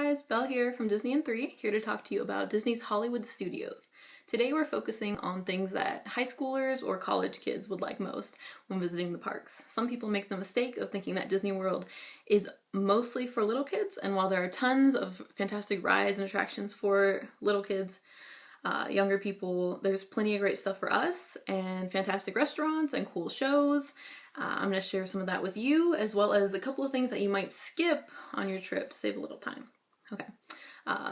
guys, Belle here from Disney in 3, here to talk to you about Disney's Hollywood Studios. Today we're focusing on things that high schoolers or college kids would like most when visiting the parks. Some people make the mistake of thinking that Disney World is mostly for little kids, and while there are tons of fantastic rides and attractions for little kids, younger people, there's plenty of great stuff for us and fantastic restaurants and cool shows. I'm going to share some of that with you, as well as a couple of things that you might skip on your trip to save a little time. Okay,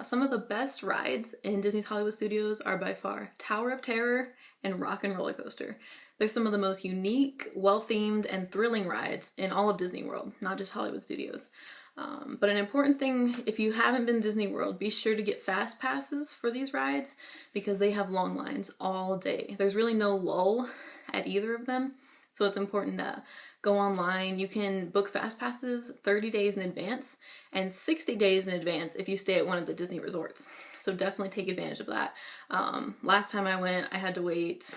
some of the best rides in Disney's Hollywood Studios are by far Tower of Terror and Rock and Roller Coaster. They're some of the most unique, well-themed, and thrilling rides in all of Disney World, not just Hollywood Studios. But an important thing, if you haven't been to Disney World, be sure to get FastPasses for these rides because they have long lines all day. There's really no lull at either of them, so it's important to go online. You can book FastPasses 30 days in advance and 60 days in advance if you stay at one of the Disney resorts. So definitely take advantage of that. Last time I went, I had to wait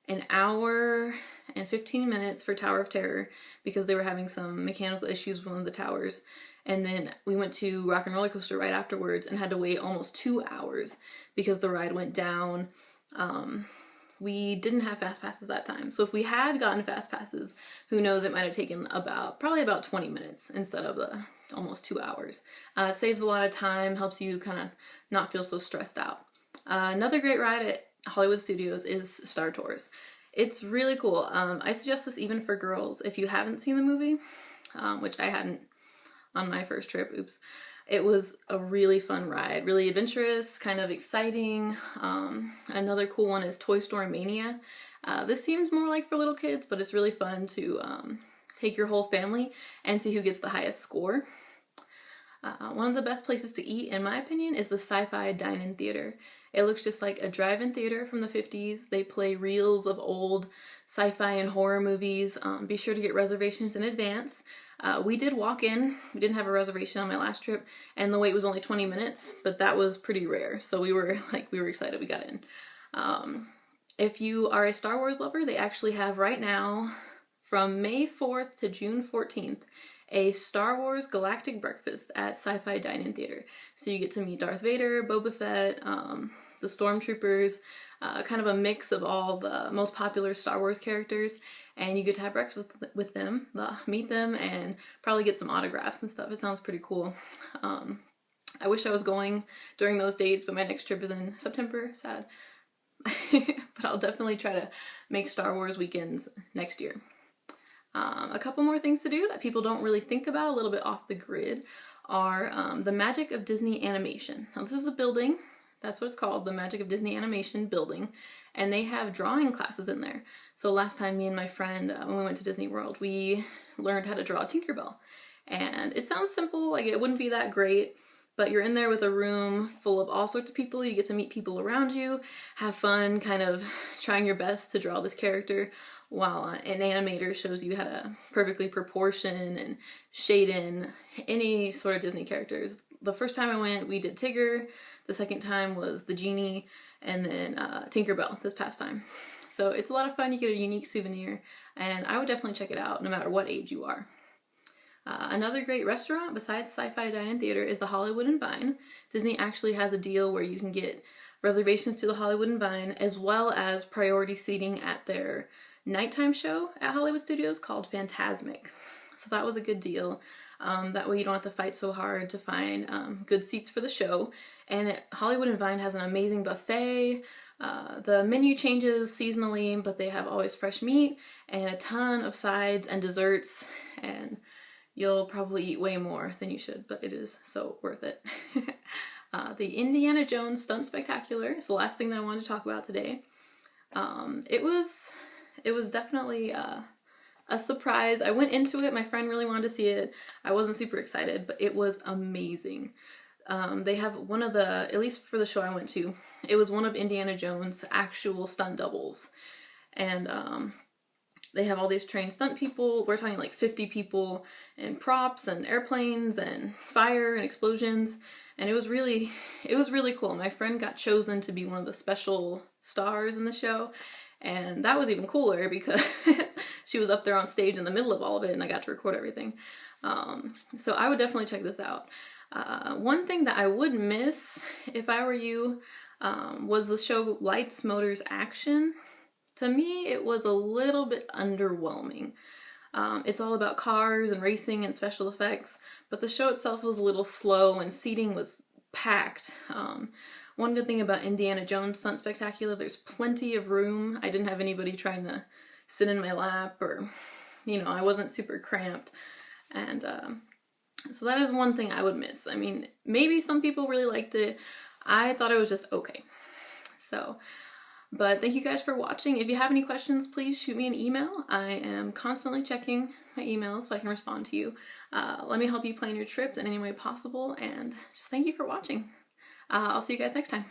an hour and 15 minutes for Tower of Terror because they were having some mechanical issues with one of the towers. And then we went to Rock and Roller Coaster right afterwards and had to wait almost 2 hours because the ride went down. We didn't have fast passes that time. So if we had gotten fast passes, who knows, it might have taken probably about 20 minutes instead of the almost 2 hours. Saves a lot of time, helps you kind of not feel so stressed out. Another great ride at Hollywood Studios is Star Tours. It's really cool. I suggest this even for girls if you haven't seen the movie, which I hadn't on my first trip, oops. It was a really fun ride, really adventurous, kind of exciting. Another cool one is Toy Story Mania. This seems more like for little kids, but it's really fun to take your whole family and see who gets the highest score. One of the best places to eat, in my opinion, is the Sci-Fi Dine-In Theater. It looks just like a drive-in theater from the 50s. They play reels of old sci-fi and horror movies. Be sure to get reservations in advance. We did walk in. We didn't have a reservation on my last trip, and the wait was only 20 minutes, but that was pretty rare. So we were excited we got in. If you are a Star Wars lover, they actually have right now, from May 4th to June 14th, a Star Wars Galactic Breakfast at Sci-Fi Dine-In Theater. So you get to meet Darth Vader, Boba Fett, the Stormtroopers, kind of a mix of all the most popular Star Wars characters, and you get to have breakfast with them, meet them, and probably get some autographs and stuff. It sounds pretty cool. I wish I was going during those dates, but my next trip is in September, sad. But I'll definitely try to make Star Wars weekends next year. A couple more things to do that people don't really think about, a little bit off the grid, are the Magic of Disney Animation. Now this is a building, that's what it's called, the Magic of Disney Animation building, and they have drawing classes in there. So last time me and my friend, when we went to Disney World, we learned how to draw Tinkerbell. And it sounds simple, like it wouldn't be that great, but you're in there with a room full of all sorts of people. You get to meet people around you, have fun kind of trying your best to draw this character, while an animator shows you how to perfectly proportion and shade in any sort of Disney characters. The first time I went, we did Tigger. The second time was the Genie, and then Tinkerbell this past time. So it's a lot of fun. You get a unique souvenir, and I would definitely check it out no matter what age you are. Another great restaurant besides Sci-Fi Dine-In Theater is the Hollywood and Vine. Disney actually has a deal where you can get reservations to the Hollywood and Vine, as well as priority seating at their nighttime show at Hollywood Studios called Fantasmic. So that was a good deal. That way you don't have to fight so hard to find good seats for the show. And Hollywood and Vine has an amazing buffet. The menu changes seasonally, but they have always fresh meat and a ton of sides and desserts, and you'll probably eat way more than you should, but it is so worth it. The Indiana Jones Stunt Spectacular is the last thing that I wanted to talk about today. It was definitely a surprise. I went into it, my friend really wanted to see it. I wasn't super excited, but it was amazing. They have one of the, at least for the show I went to, it was one of Indiana Jones' actual stunt doubles. And they have all these trained stunt people. We're talking like 50 people, and props and airplanes and fire and explosions. And it was really cool. My friend got chosen to be one of the special stars in the show. And that was even cooler because she was up there on stage in the middle of all of it, and I got to record everything. So I would definitely check this out. One thing that I would miss if I were you was the show Lights, Motors, Action. To me, it was a little bit underwhelming. It's all about cars and racing and special effects, but the show itself was a little slow and seating was packed. One good thing about Indiana Jones Stunt Spectacular, there's plenty of room. I didn't have anybody trying to sit in my lap, or, you know, I wasn't super cramped. And so that is one thing I would miss. I mean, maybe some people really liked it. I thought it was just okay. So, but thank you guys for watching. If you have any questions, please shoot me an email. I am constantly checking my emails so I can respond to you. Let me help you plan your trip in any way possible, and just thank you for watching. I'll see you guys next time.